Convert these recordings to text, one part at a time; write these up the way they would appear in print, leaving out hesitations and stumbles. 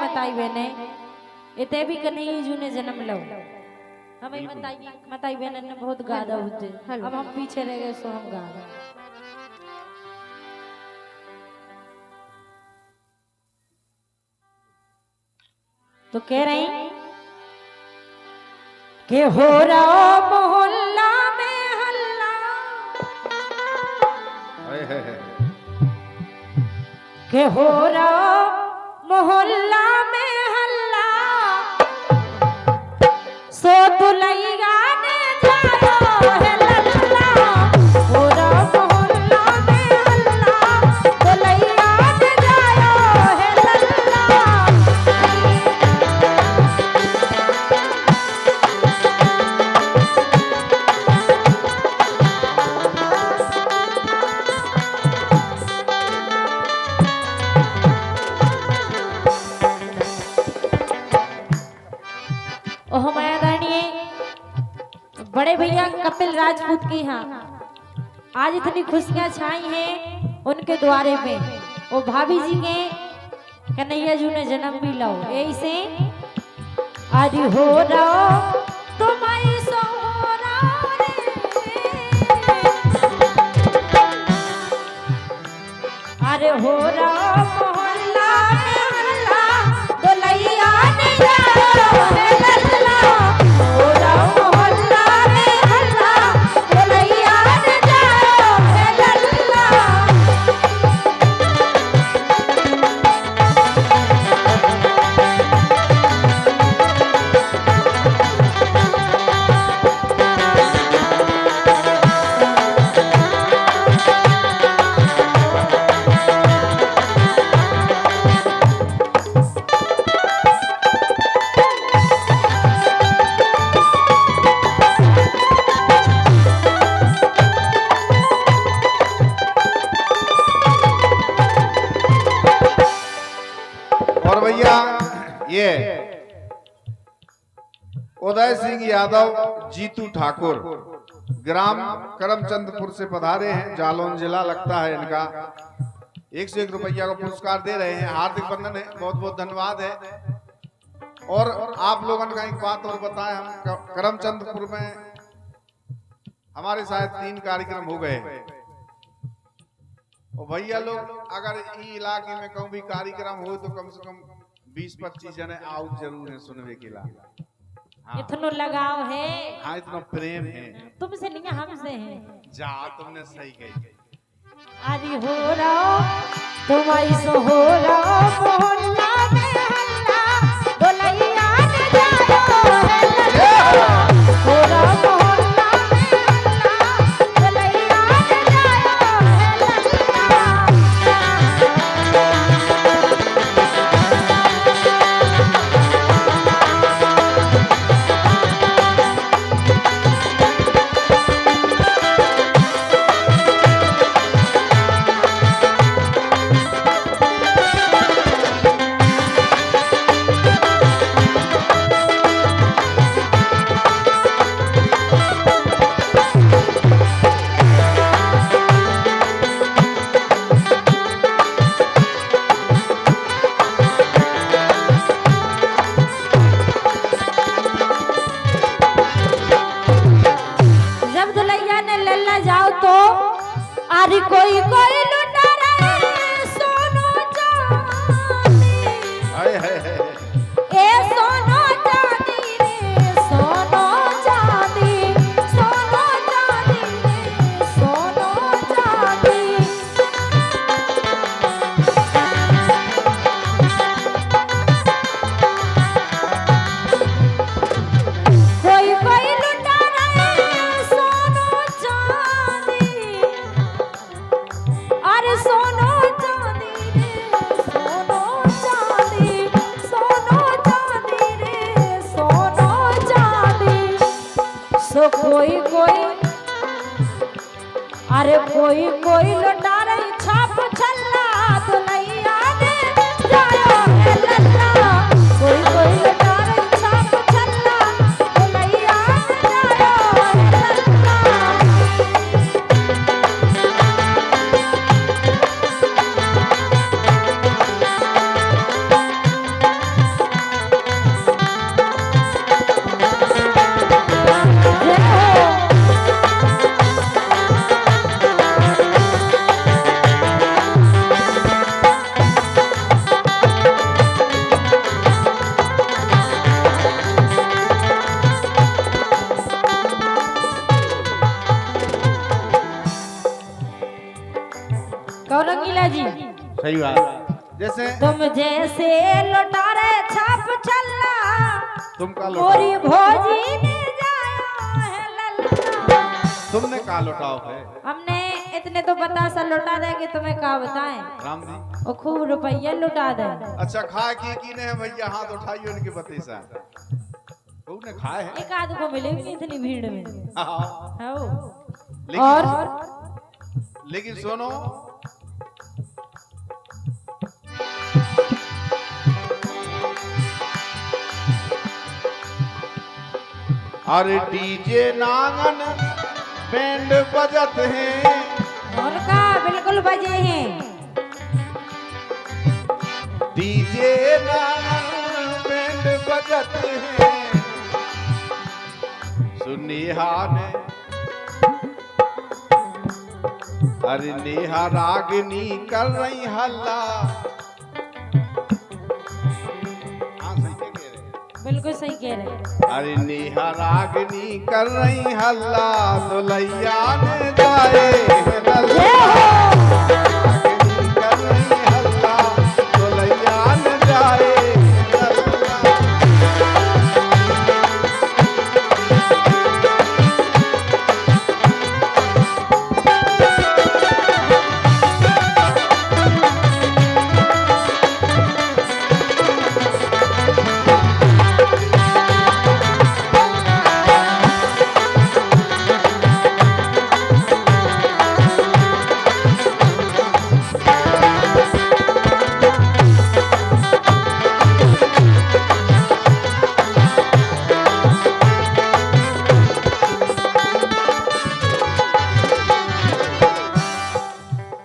मताई बहने इते भी कन्हैया जी ने जन्म लो हमें मताई बहने ने बहुत गादा होते। अब हम पीछे रह गए सो हम गा तो कह रही कि हो रहा मोहल्ला में हल्ला के हो रहा मोहल्ला में हल्ला सो दुलैया ने जायो है लल्ला हो रहा मोहल्ला में हल्ला दुलैया ने जायो है लल्ला। ओह मायादानी बड़े भैया कपिल राजपूत की यहाँ आज इतनी खुशियां छाई हैं उनके द्वारे पे वो भाभी जी के कन्हैया जी ने जन्म भी लो ऐसे आज हो रहा तुम्हारी सो हो रहा अरे हो रहा मोहल्ला में हल्ला दुलैया ने जायो है लल्ला हो रहा मोहल्ला में हल्ला दुलैया ने जायो है लल्ला। और भैया ये उदय सिंह यादव जीतू ठाकुर ग्राम करमचंदपुर से पधारे हैं। जालौन जिला लगता है इनका 101 रुपया का पुरस्कार दे रहे हैं। हार्दिक बंधन है, बहुत बहुत धन्यवाद है। और आप लोगों का एक बात और बताएं, हम करमचंदपुर में हमारे शायद 3 कार्यक्रम हो गए और भैया लोग अगर ई इलाके में कहूँ भी कार्यक्रम हो तो कम से कम 20-25 जने आओ जरूर है सुनने के लिए। हाँ। इतना लगाव है। हाँ इतना प्रेम है। तुमसे नहीं हमसे है। जा तुमने सही कही। अरे हो रहा तुम्हारी सो हो रहा मोहल्ला में हल्ला दुलैया ने जायो है लल्ला हो रहा मोहल्ला में हल्ला दुलैया ने जायो है लल्ला। अरे कोई कोई लुटा रहे सोनो चांदी ए सोनो चांदी रे सोनो चांदी सोनो चांदी रे सोनो चांदी। कोई कोई लुटा रहे सोनो चांदी अरे सोनो चांदी रे सोनो चांदी सोनो चांदी रे सोनो चांदी। सो कोई कोई अरे कोई कोई लुटा रही छाप छल्ला दुलैया ने जायो है लल्ला कोई कोई लुटा रही छाप छल्ला दुलैया ने जायो है लल्ला। सही बात। जैसे तुम जैसे लुटारे छाप चलना, तुम का मोरी लौटाओ, भोजी ने जाया है लल्ला। तुमने का लौटाओ है हमने इतने तो बता सा लुटा दे कि तुम्हें का बताएं। राम जी। वो खूब रुपया लुटा दे। अच्छा खा की ने है भैया, हाथ उठाइए उनके बतीसा। ने खाए हैं, एक आध को मिलेगी नहीं इतनी भीड़ में। हाँ। हाँ। लेकिन सुनो, अरे डीजे नागन बैंड बजत हैं, उनका बिल्कुल बजे हैं। डीजे नागन बैंड बजत हैं, सुनिहा ने अरे नेहा रागनी कर रही हल्ला। हाँ सही कह रहे, बिल्कुल सही कह रहे। अरे नेहा रागनी कर रही हल्ला, दुलैया ने जाए रागनी कर रही हल्ला, दुलैया ने जाए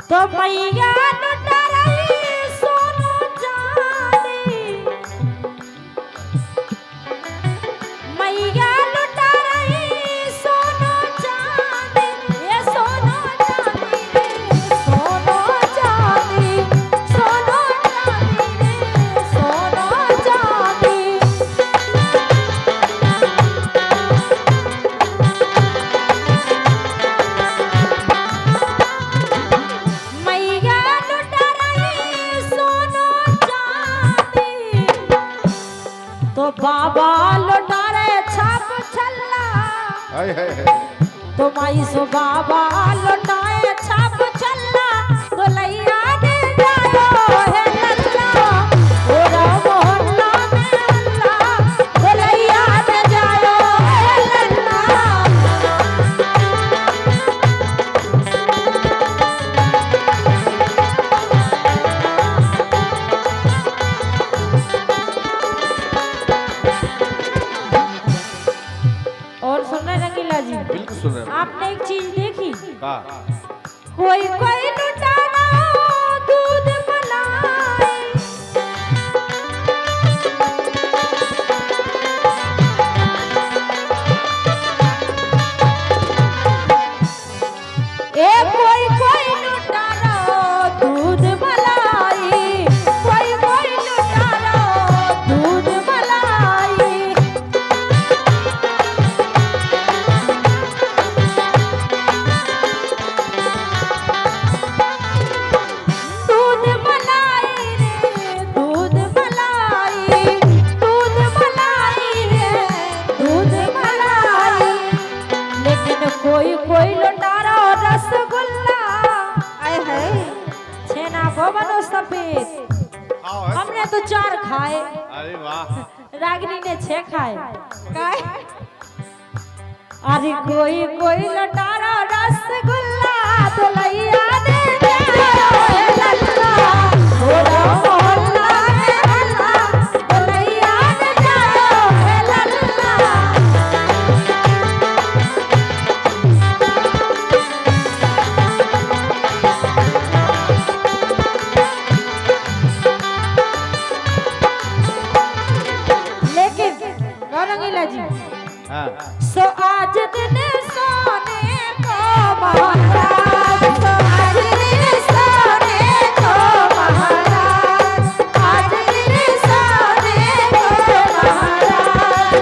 तो मैया लुटा रही सोनो चांदी, मैया लुटा रही सोनो चांदी, ये सोनो चांदी रे सोनो चांदी, सोनो चांदी रे सोनो चांदी। मैया लुटा रही सोनो चांदी, तो बाबा लुटा रहे छाप छल्ला। तो माई सो बाबा लुटाए छाप छल्ला, तो लैया ने जायो है लल्ला, पूरा मोहल्ला में हल्ला, तो लैया ने जायो है लल्ला। और सुन रहे रंगीला जी, बिल्कुल सुन रहे हैं। आपने एक चीज देखी, का कोई कोई लुटाना दूध मलाई, ए कोई कोई लुटाना दूध मलाई, कोई कोई लुटाना दूध मलाई। दूध मलाई रे दूध मलाई, दूध मलाई रे दूध मलाई। लेकिन कोई कोई लुटारा रसगुल्ला, आए है छेना को बनो सफेद। हाँ है। हमने तो 4 खाए, अरे वाह, रागिनी ने 6 खाए। काय? अरे कोई कोई लुटारा रसगुल्ला, तो लैया ने जायो है लल्ला, पूरा मोहल्ला में हल्ला, तो लैया ने जायो है लल्ला। लेकिन रंगीला जी, हाँ सो आज दिन सोने को महाराज, सो आज दिन सोने को महाराज, आज दिन सोने को महाराज।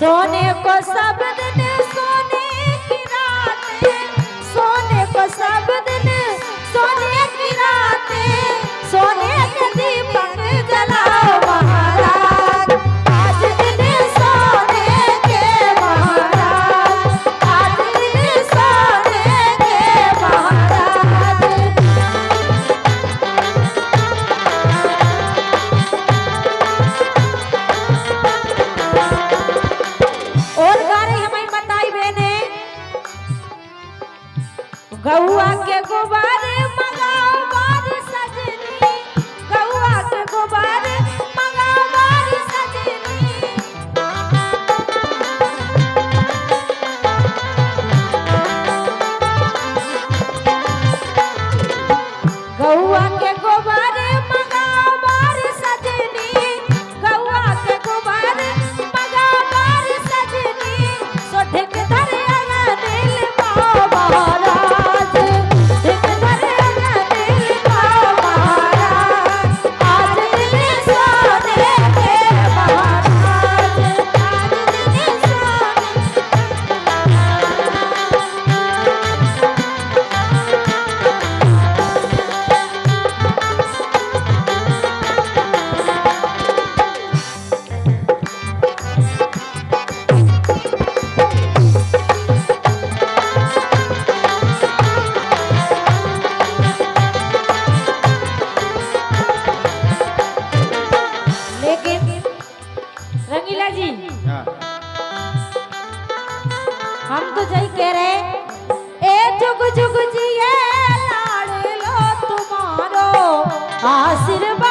सोने को सब दिन सोने की रातें, सोने को सब दिन सोने की रातें, सोने के दीपक जलाओ महाराज, आज दिन सोने के महाराज, आज दिन सोने के महाराज। और गा रही हमारी बताई बहने, गौआ के गुब्बारे मंगाओ बार सजनी, गौआ के गुब्बारे मंगाओ बार सजनी, गौआ के गुब्बारे मंगाओ बार सजनी, गौआ के गुब्बारे मंगाओ बार सजनी, सो ढिक धरे दिल पाओ महाराज, ढिक धरे दिल पाओ महाराज, आज दिन सोने के महाराज, आज दिन सोने। लेकिन रंगीला जी, हाँ। हम तो यही कह रहे, ए जुग जुग जिए लाड़ लो तुम्हारो आशीर्वाद।